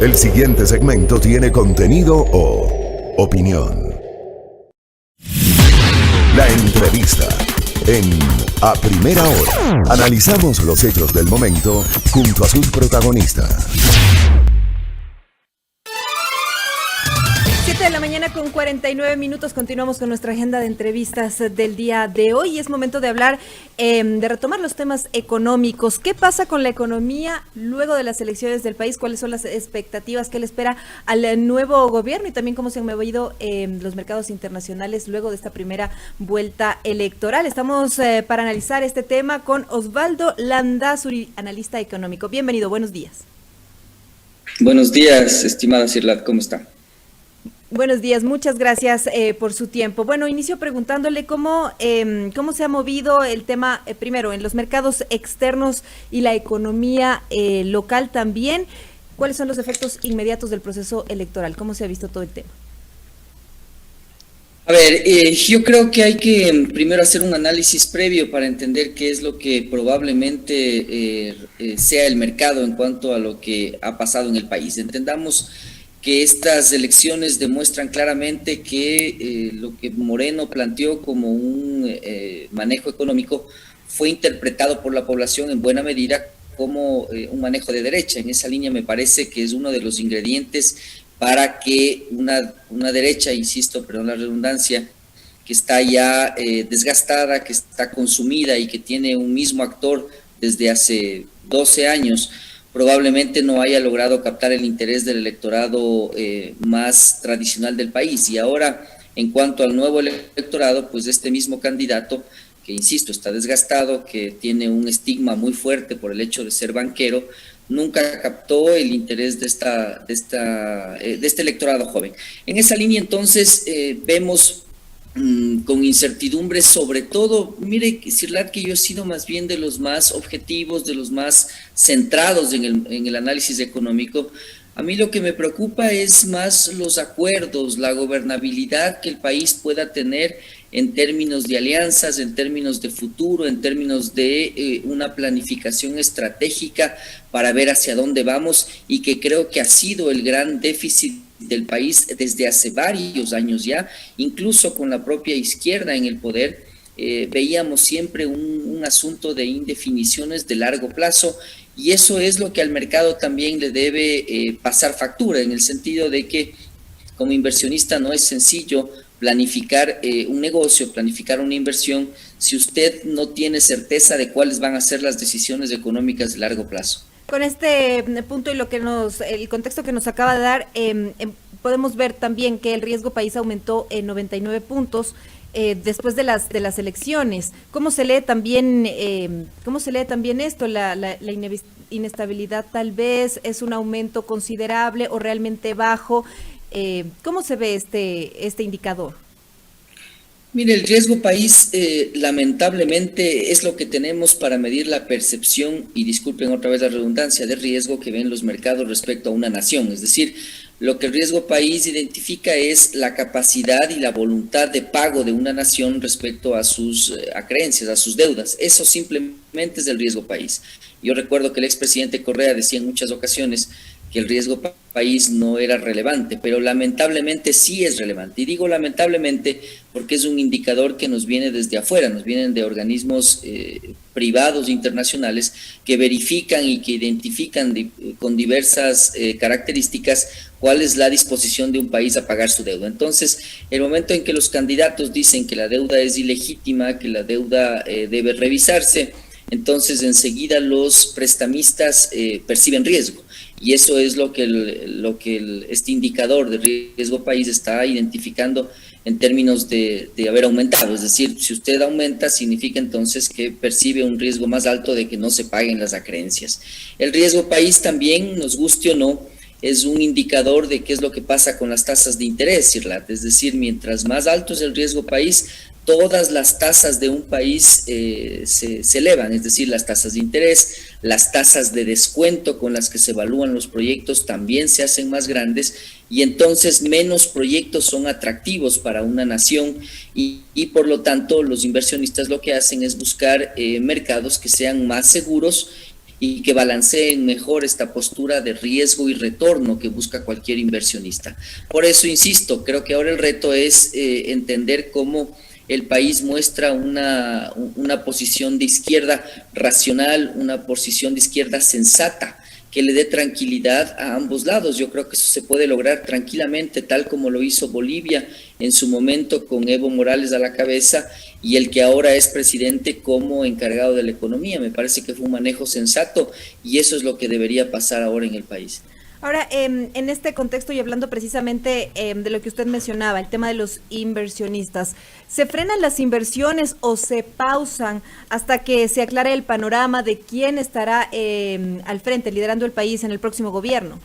El siguiente segmento tiene contenido o opinión. La entrevista en A Primera Hora. Analizamos los hechos del momento junto a sus protagonistas. 7 de la mañana con 49 minutos. Continuamos con nuestra agenda de entrevistas del día de hoy. Es momento de hablar, de retomar los temas económicos. ¿Qué pasa con la economía luego de las elecciones del país? ¿Cuáles son las expectativas que le espera al nuevo gobierno? Y también cómo se han movido los mercados internacionales luego de esta primera vuelta electoral. Estamos para analizar este tema con Osvaldo Landázuri, analista económico. Bienvenido, buenos días. Buenos días, estimada Sirlat, ¿cómo está? Buenos días, muchas gracias por su tiempo. Bueno, inicio preguntándole cómo se ha movido el tema, primero, en los mercados externos y la economía local también. ¿Cuáles son los efectos inmediatos del proceso electoral? ¿Cómo se ha visto todo el tema? A ver, yo creo que hay que primero hacer un análisis previo para entender qué es lo que probablemente sea el mercado en cuanto a lo que ha pasado en el país. Entendamos que estas elecciones demuestran claramente que lo que Moreno planteó como un manejo económico fue interpretado por la población en buena medida como un manejo de derecha. En esa línea me parece que es uno de los ingredientes para que una derecha, insisto, perdón la redundancia, que está ya desgastada, que está consumida y que tiene un mismo actor desde hace 12 años, probablemente no haya logrado captar el interés del electorado más tradicional del país. Y ahora, en cuanto al nuevo electorado, pues este mismo candidato, que insisto, está desgastado, que tiene un estigma muy fuerte por el hecho de ser banquero, nunca captó el interés de este electorado joven. En esa línea, entonces, vemos con incertidumbre, sobre todo, mire, Sirlat, que yo he sido más bien de los más objetivos, de los más centrados en el análisis económico. A mí lo que me preocupa es más los acuerdos, la gobernabilidad que el país pueda tener en términos de alianzas, en términos de futuro, en términos de una planificación estratégica para ver hacia dónde vamos, y que creo que ha sido el gran déficit del país desde hace varios años ya, incluso con la propia izquierda en el poder. Veíamos siempre un asunto de indefiniciones de largo plazo, y eso es lo que al mercado también le debe pasar factura, en el sentido de que como inversionista no es sencillo planificar un negocio, planificar una inversión, si usted no tiene certeza de cuáles van a ser las decisiones económicas de largo plazo. Con este punto y el contexto que nos acaba de dar, podemos ver también que el riesgo país aumentó en 99 puntos después de las elecciones. ¿Cómo se lee también esto? La inestabilidad tal vez es un aumento considerable o realmente bajo. ¿Cómo se ve este indicador? Mire, el riesgo país lamentablemente es lo que tenemos para medir la percepción, y disculpen otra vez la redundancia, de riesgo que ven los mercados respecto a una nación. Es decir, lo que el riesgo país identifica es la capacidad y la voluntad de pago de una nación respecto a sus creencias, a sus deudas. Eso simplemente es el riesgo país. Yo recuerdo que el expresidente Correa decía en muchas ocasiones que el riesgo país no era relevante, pero lamentablemente sí es relevante. Y digo lamentablemente porque es un indicador que nos viene desde afuera, nos vienen de organismos privados internacionales que verifican y que identifican con diversas características cuál es la disposición de un país a pagar su deuda. Entonces, el momento en que los candidatos dicen que la deuda es ilegítima, que la deuda debe revisarse, entonces enseguida los prestamistas perciben riesgo. Y eso es lo que este indicador de riesgo país está identificando en términos de haber aumentado. Es decir, si usted aumenta, significa entonces que percibe un riesgo más alto de que no se paguen las acreencias. El riesgo país también, nos guste o no, es un indicador de qué es lo que pasa con las tasas de interés, Sirlat. Es decir, mientras más alto es el riesgo país, todas las tasas de un país se elevan, es decir, las tasas de interés, las tasas de descuento con las que se evalúan los proyectos también se hacen más grandes, y entonces menos proyectos son atractivos para una nación, y por lo tanto los inversionistas lo que hacen es buscar mercados que sean más seguros y que balanceen mejor esta postura de riesgo y retorno que busca cualquier inversionista. Por eso, insisto, creo que ahora el reto es entender cómo el país muestra una posición de izquierda racional, una posición de izquierda sensata, que le dé tranquilidad a ambos lados. Yo creo que eso se puede lograr tranquilamente, tal como lo hizo Bolivia en su momento con Evo Morales a la cabeza y el que ahora es presidente como encargado de la economía. Me parece que fue un manejo sensato y eso es lo que debería pasar ahora en el país. Ahora, en este contexto y hablando precisamente de lo que usted mencionaba, el tema de los inversionistas, ¿se frenan las inversiones o se pausan hasta que se aclare el panorama de quién estará al frente, liderando el país en el próximo gobierno?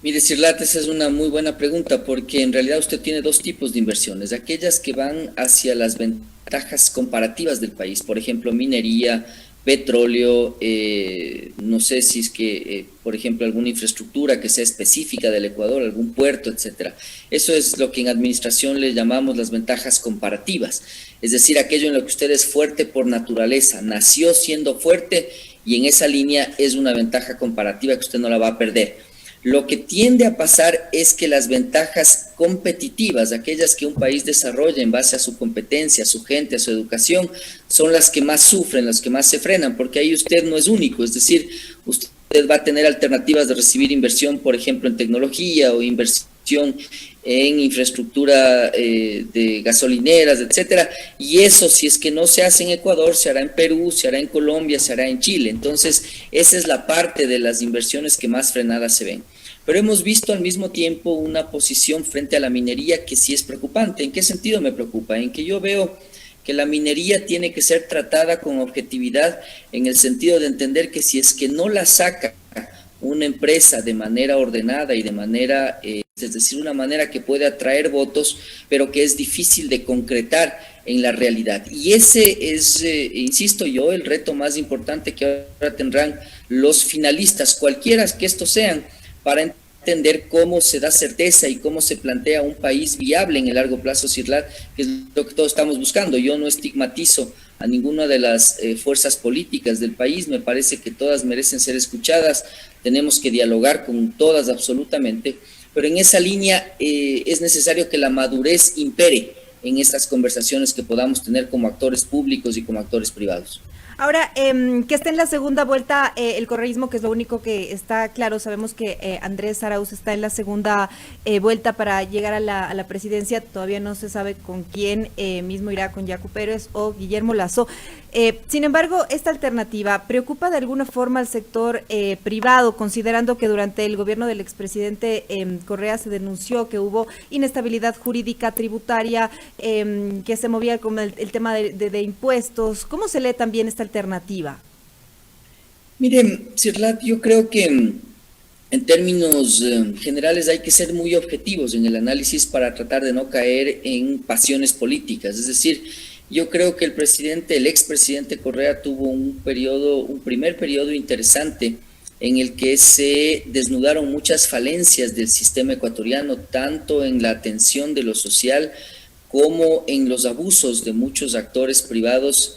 Mire, Sirlat, esa es una muy buena pregunta porque en realidad usted tiene dos tipos de inversiones, aquellas que van hacia las ventajas comparativas del país, por ejemplo, minería, petróleo, no sé si es que, por ejemplo, alguna infraestructura que sea específica del Ecuador, algún puerto, etcétera. Eso es lo que en administración le llamamos las ventajas comparativas, es decir, aquello en lo que usted es fuerte por naturaleza, nació siendo fuerte y en esa línea es una ventaja comparativa que usted no la va a perder. Lo que tiende a pasar es que las ventajas competitivas, aquellas que un país desarrolla en base a su competencia, a su gente, a su educación, son las que más sufren, las que más se frenan, porque ahí usted no es único, es decir, usted va a tener alternativas de recibir inversión, por ejemplo, en tecnología o inversión en infraestructura de gasolineras, etcétera, y eso, si es que no se hace en Ecuador, se hará en Perú, se hará en Colombia, se hará en Chile. Entonces, esa es la parte de las inversiones que más frenadas se ven. Pero hemos visto al mismo tiempo una posición frente a la minería que sí es preocupante. ¿En qué sentido me preocupa? En que yo veo que la minería tiene que ser tratada con objetividad en el sentido de entender que si es que no la saca una empresa de manera ordenada y de manera, es decir, una manera que puede atraer votos, pero que es difícil de concretar en la realidad. Y ese es, insisto yo, el reto más importante que ahora tendrán los finalistas, cualquiera que estos sean, para entender cómo se da certeza y cómo se plantea un país viable en el largo plazo, Sirlat, que es lo que todos estamos buscando. Yo no estigmatizo a ninguna de las fuerzas políticas del país, me parece que todas merecen ser escuchadas, tenemos que dialogar con todas absolutamente, pero en esa línea es necesario que la madurez impere en estas conversaciones que podamos tener como actores públicos y como actores privados. Ahora, que esté en la segunda vuelta el correísmo, que es lo único que está claro. Sabemos que Andrés Arauz está en la segunda vuelta para llegar a la presidencia. Todavía no se sabe con quién mismo irá, con Yacu Pérez o Guillermo Lasso. Sin embargo, esta alternativa preocupa de alguna forma al sector privado, considerando que durante el gobierno del expresidente Correa se denunció que hubo inestabilidad jurídica tributaria, que se movía con el tema de impuestos. ¿Cómo se lee también esta alternativa? Miren, Sirlat, yo creo que en términos generales hay que ser muy objetivos en el análisis para tratar de no caer en pasiones políticas. Es decir, yo creo que el expresidente Correa tuvo un primer periodo interesante en el que se desnudaron muchas falencias del sistema ecuatoriano, tanto en la atención de lo social como en los abusos de muchos actores privados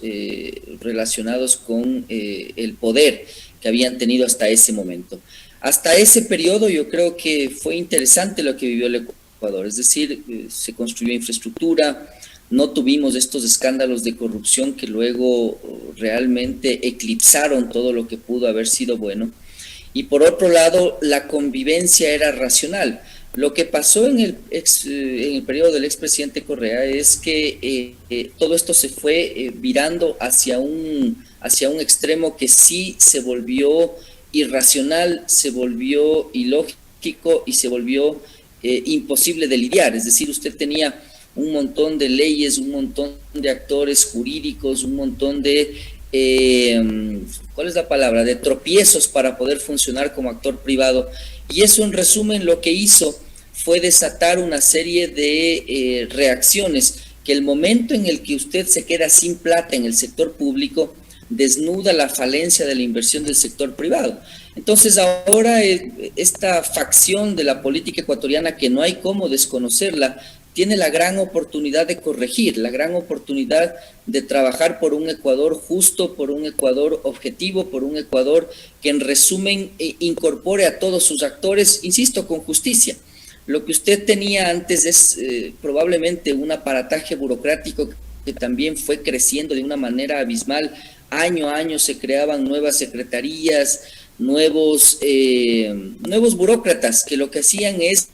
relacionados con el poder que habían tenido hasta ese momento. Hasta ese periodo yo creo que fue interesante lo que vivió el Ecuador, es decir, se construyó infraestructura, no tuvimos estos escándalos de corrupción que luego realmente eclipsaron todo lo que pudo haber sido bueno. Y por otro lado, la convivencia era racional. Lo que pasó en el periodo del expresidente Correa es que todo esto se fue virando hacia un extremo que sí se volvió irracional, se volvió ilógico y se volvió imposible de lidiar. Es decir, usted tenía un montón de leyes, un montón de actores jurídicos, un montón de, ¿cuál es la palabra?, de tropiezos para poder funcionar como actor privado. Y eso, en resumen, lo que hizo fue desatar una serie de reacciones que el momento en el que usted se queda sin plata en el sector público desnuda la falencia de la inversión del sector privado. Entonces ahora esta facción de la política ecuatoriana, que no hay cómo desconocerla, tiene la gran oportunidad de corregir, la gran oportunidad de trabajar por un Ecuador justo, por un Ecuador objetivo, por un Ecuador que en resumen incorpore a todos sus actores, insisto, con justicia. Lo que usted tenía antes es probablemente un aparataje burocrático que también fue creciendo de una manera abismal. Año a año se creaban nuevas secretarías, nuevos burócratas que lo que hacían es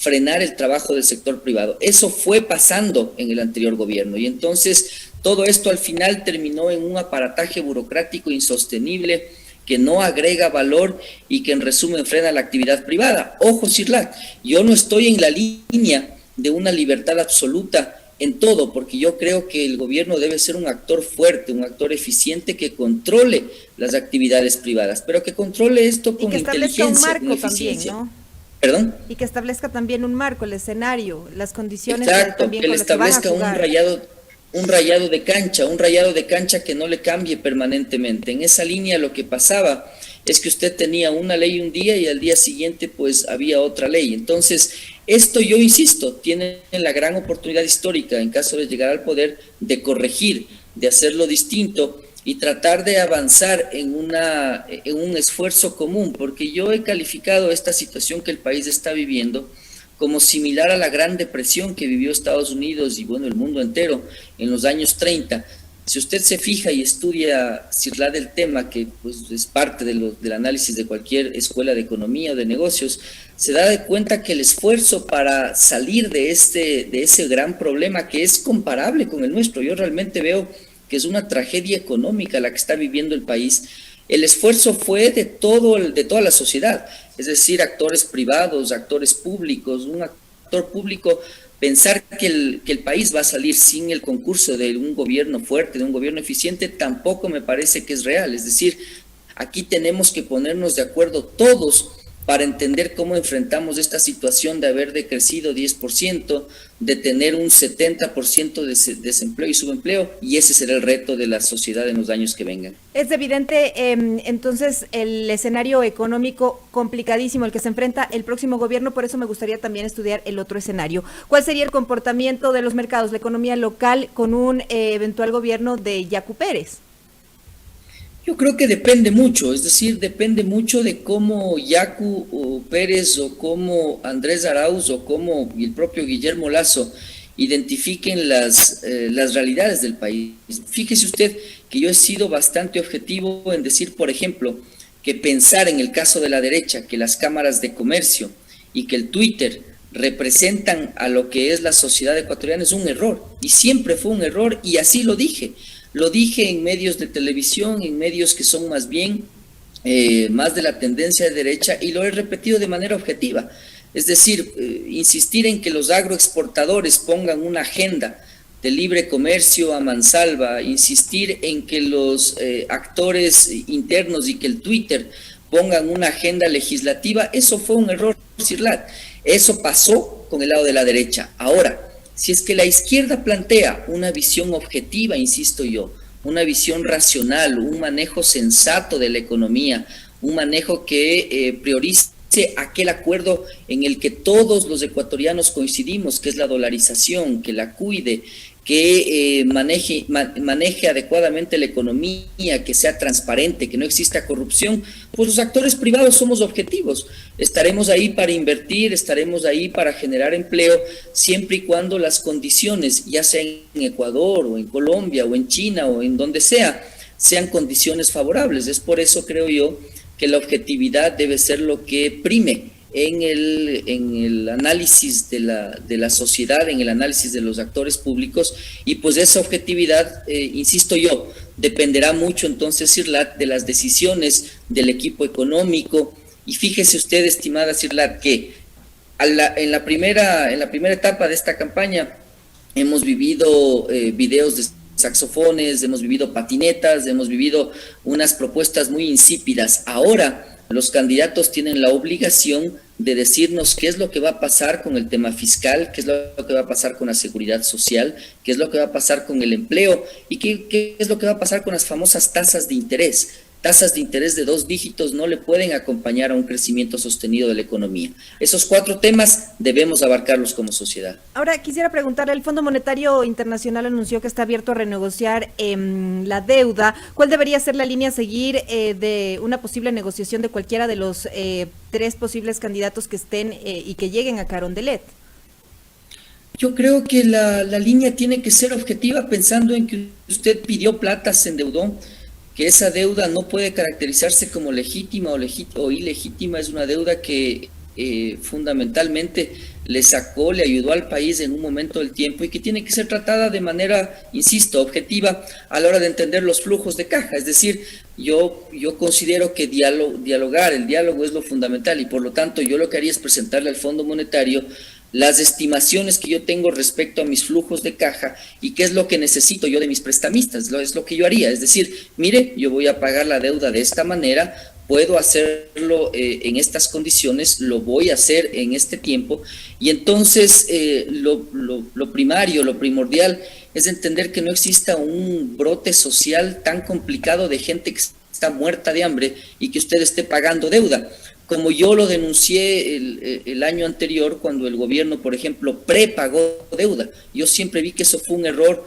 frenar el trabajo del sector privado. Eso fue pasando en el anterior gobierno y entonces todo esto al final terminó en un aparataje burocrático insostenible que no agrega valor y que en resumen frena la actividad privada. Ojo, Sirlat, yo no estoy en la línea de una libertad absoluta en todo, porque yo creo que el gobierno debe ser un actor fuerte, un actor eficiente que controle las actividades privadas, pero que controle esto con inteligencia, un marco con eficiencia. También, ¿no? ¿Perdón? Y que establezca también un marco, el escenario, las condiciones. Exacto, también que le con las que van a establezca jugar. un rayado de cancha que no le cambie permanentemente. En esa línea lo que pasaba es que usted tenía una ley un día y al día siguiente pues había otra ley. Entonces, esto yo insisto, tienen la gran oportunidad histórica en caso de llegar al poder de corregir, de hacerlo distinto y tratar de avanzar en un esfuerzo común, porque yo he calificado esta situación que el país está viviendo como similar a la Gran Depresión que vivió Estados Unidos y bueno, el mundo entero en los años 30. Si usted se fija y estudia, Sirlat, del tema, que pues es parte del análisis de cualquier escuela de economía o de negocios, se da de cuenta que el esfuerzo para salir de ese gran problema que es comparable con el nuestro, yo realmente veo que es una tragedia económica la que está viviendo el país. El esfuerzo fue de toda la sociedad, es decir, actores privados, actores públicos. Un actor público, pensar que el país va a salir sin el concurso de un gobierno fuerte, de un gobierno eficiente, tampoco me parece que es real. Es decir, aquí tenemos que ponernos de acuerdo todos para entender cómo enfrentamos esta situación de haber decrecido 10%, de tener un 70% de desempleo y subempleo, y ese será el reto de la sociedad en los años que vengan. Es evidente, entonces, el escenario económico complicadísimo al que se enfrenta el próximo gobierno, por eso me gustaría también estudiar el otro escenario. ¿Cuál sería el comportamiento de los mercados, la economía local, con un eventual gobierno de Yacu Pérez? Yo creo que depende mucho, es decir, depende mucho de cómo Yacu Pérez o cómo Andrés Arauz o cómo el propio Guillermo Lasso identifiquen las realidades del país. Fíjese usted que yo he sido bastante objetivo en decir, por ejemplo, que pensar en el caso de la derecha, que las cámaras de comercio y que el Twitter representan a lo que es la sociedad ecuatoriana es un error, y siempre fue un error, y así lo dije. Lo dije en medios de televisión, en medios que son más bien más de la tendencia de derecha, y lo he repetido de manera objetiva. Es decir, insistir en que los agroexportadores pongan una agenda de libre comercio a mansalva, insistir en que los actores internos y que el Twitter pongan una agenda legislativa, eso fue un error, Sirlat. Eso pasó con el lado de la derecha. Ahora, si es que la izquierda plantea una visión objetiva, insisto yo, una visión racional, un manejo sensato de la economía, un manejo que priorice aquel acuerdo en el que todos los ecuatorianos coincidimos, que es la dolarización, que la cuide, que maneje adecuadamente la economía, que sea transparente, que no exista corrupción, pues los actores privados somos objetivos. Estaremos ahí para invertir, estaremos ahí para generar empleo, siempre y cuando las condiciones, ya sea en Ecuador o en Colombia o en China o en donde sea, sean condiciones favorables. Es por eso, creo yo, que la objetividad debe ser lo que prime en el análisis de la sociedad, en el análisis de los actores públicos, y pues esa objetividad, insisto yo, dependerá mucho entonces, Sirlat, de las decisiones del equipo económico. Y fíjese usted, estimada Sirlat, que en la primera etapa de esta campaña hemos vivido videos de saxofones, hemos vivido patinetas, hemos vivido unas propuestas muy insípidas. Ahora los candidatos tienen la obligación de decirnos qué es lo que va a pasar con el tema fiscal, qué es lo que va a pasar con la seguridad social, qué es lo que va a pasar con el empleo y qué es lo que va a pasar con las famosas tasas de interés. tasas de interés de 2 dígitos no le pueden acompañar a un crecimiento sostenido de la economía. Esos 4 temas debemos abarcarlos como sociedad. Ahora quisiera preguntarle, el Fondo Monetario Internacional anunció que está abierto a renegociar la deuda. ¿Cuál debería ser la línea a seguir de una posible negociación de cualquiera de los 3 posibles candidatos que estén y que lleguen a Carondelet? Yo creo que la línea tiene que ser objetiva, pensando en que usted pidió plata, se endeudó, que esa deuda no puede caracterizarse como legítima o ilegítima. Es una deuda que fundamentalmente le ayudó al país en un momento del tiempo, y que tiene que ser tratada de manera, insisto, objetiva a la hora de entender los flujos de caja. Es decir, yo considero que dialogar, el diálogo es lo fundamental, y por lo tanto yo lo que haría es presentarle al Fondo Monetario las estimaciones que yo tengo respecto a mis flujos de caja y qué es lo que necesito yo de mis prestamistas. Es lo que yo haría, es decir, mire, yo voy a pagar la deuda de esta manera, puedo hacerlo en estas condiciones, lo voy a hacer en este tiempo, y entonces lo primario, lo primordial es entender que no exista un brote social tan complicado de gente que está muerta de hambre y que usted esté pagando deuda. Como yo lo denuncié el año anterior, cuando el gobierno, por ejemplo, prepagó deuda. Yo siempre vi que eso fue un error,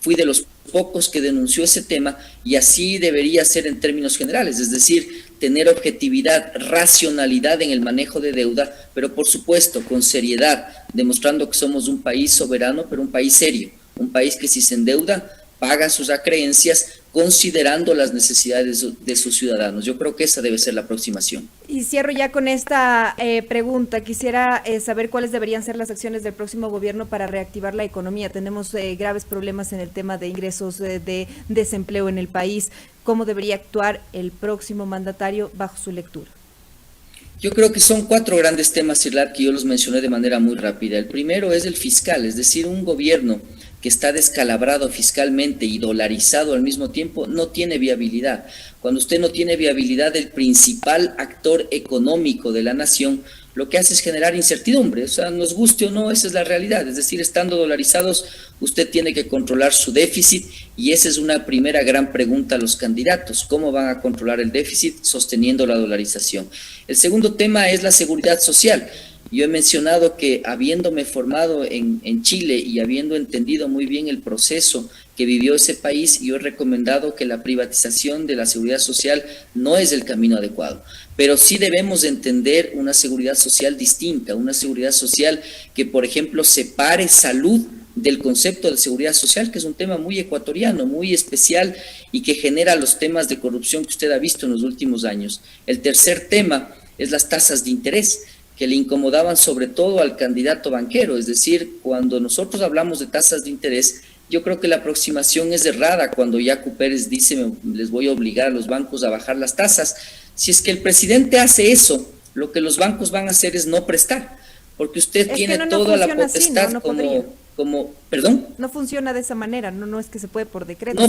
fui de los pocos que denunció ese tema, y así debería ser en términos generales, es decir, tener objetividad, racionalidad en el manejo de deuda, pero por supuesto con seriedad, demostrando que somos un país soberano, pero un país serio, un país que si se endeuda, paga sus acreencias, considerando las necesidades de sus ciudadanos. Yo creo que esa debe ser la aproximación. Y cierro ya con esta pregunta. Quisiera saber cuáles deberían ser las acciones del próximo gobierno para reactivar la economía. Tenemos graves problemas en el tema de ingresos de desempleo en el país. ¿Cómo debería actuar el próximo mandatario bajo su lectura? Yo creo que son 4 grandes temas, Irlar, que yo los mencioné de manera muy rápida. El primero es el fiscal, es decir, un gobierno que está descalabrado fiscalmente y dolarizado al mismo tiempo, no tiene viabilidad. Cuando usted no tiene viabilidad del principal actor económico de la nación, lo que hace es generar incertidumbre. O sea, nos guste o no, esa es la realidad. Es decir, estando dolarizados, usted tiene que controlar su déficit, y esa es una primera gran pregunta a los candidatos. ¿Cómo van a controlar el déficit sosteniendo la dolarización? El segundo tema es la seguridad social. Yo he mencionado que, habiéndome formado en Chile y habiendo entendido muy bien el proceso que vivió ese país, yo he recomendado que la privatización de la seguridad social no es el camino adecuado, pero sí debemos entender una seguridad social distinta, una seguridad social que, por ejemplo, separe salud del concepto de seguridad social, que es un tema muy ecuatoriano, muy especial, y que genera los temas de corrupción que usted ha visto en los últimos años. El tercer tema es las tasas de interés, que le incomodaban sobre todo al candidato banquero. Es decir, cuando nosotros hablamos de tasas de interés, yo creo que la aproximación es errada cuando Yacu Pérez dice, les voy a obligar a los bancos a bajar las tasas. Si es que el presidente hace eso, lo que los bancos van a hacer es no prestar, porque usted tiene toda la potestad ¿perdón? No funciona de esa manera, no es que se puede por decreto. No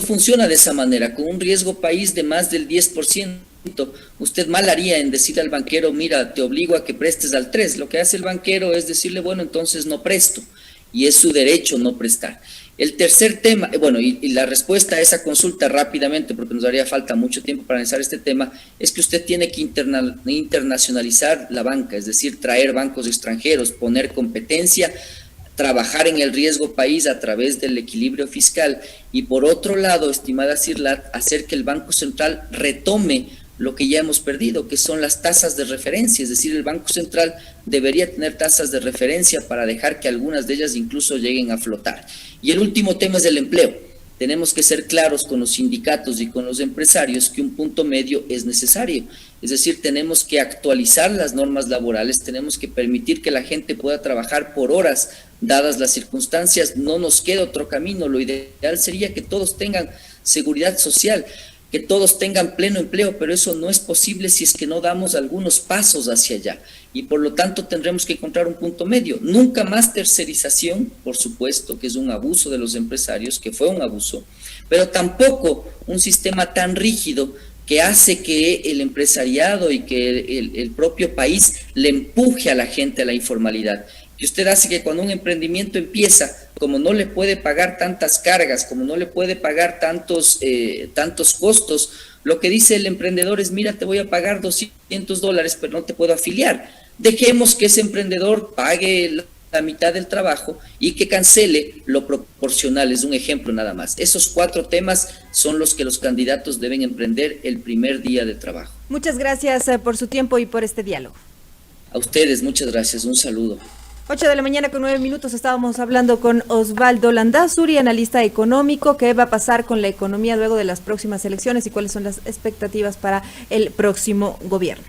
funciona de esa manera, con un riesgo país de más del 10%. Usted mal haría en decirle al banquero, mira, te obligo a que prestes al 3%. Lo que hace el banquero es decirle, bueno, entonces no presto, y es su derecho no prestar. El tercer tema, y la respuesta a esa consulta rápidamente, porque nos haría falta mucho tiempo para analizar este tema, es que usted tiene que internacionalizar la banca, es decir, traer bancos extranjeros, poner competencia, trabajar en el riesgo país a través del equilibrio fiscal, y por otro lado, estimada Sirlat, hacer que el Banco Central retome lo que ya hemos perdido, que son las tasas de referencia. Es decir, el Banco Central debería tener tasas de referencia para dejar que algunas de ellas incluso lleguen a flotar. Y el último tema es el empleo. Tenemos que ser claros con los sindicatos y con los empresarios que un punto medio es necesario. Es decir, tenemos que actualizar las normas laborales, tenemos que permitir que la gente pueda trabajar por horas, dadas las circunstancias. No nos queda otro camino. Lo ideal sería que todos tengan seguridad social, que todos tengan pleno empleo, pero eso no es posible si es que no damos algunos pasos hacia allá. Y por lo tanto tendremos que encontrar un punto medio. Nunca más tercerización, por supuesto, que es un abuso de los empresarios, que fue un abuso, pero tampoco un sistema tan rígido que hace que el empresariado y que el propio país le empuje a la gente a la informalidad. Que usted hace que cuando un emprendimiento empieza, como no le puede pagar tantas cargas, como no le puede pagar tantos costos, lo que dice el emprendedor es, mira, te voy a pagar $200, pero no te puedo afiliar. Dejemos que ese emprendedor pague la mitad del trabajo y que cancele lo proporcional, es un ejemplo nada más. Esos 4 temas son los que los candidatos deben emprender el primer día de trabajo. Muchas gracias por su tiempo y por este diálogo. A ustedes, muchas gracias, un saludo. 8:09 estábamos hablando con Osvaldo Landázuri, analista económico. ¿Qué va a pasar con la economía luego de las próximas elecciones y cuáles son las expectativas para el próximo gobierno?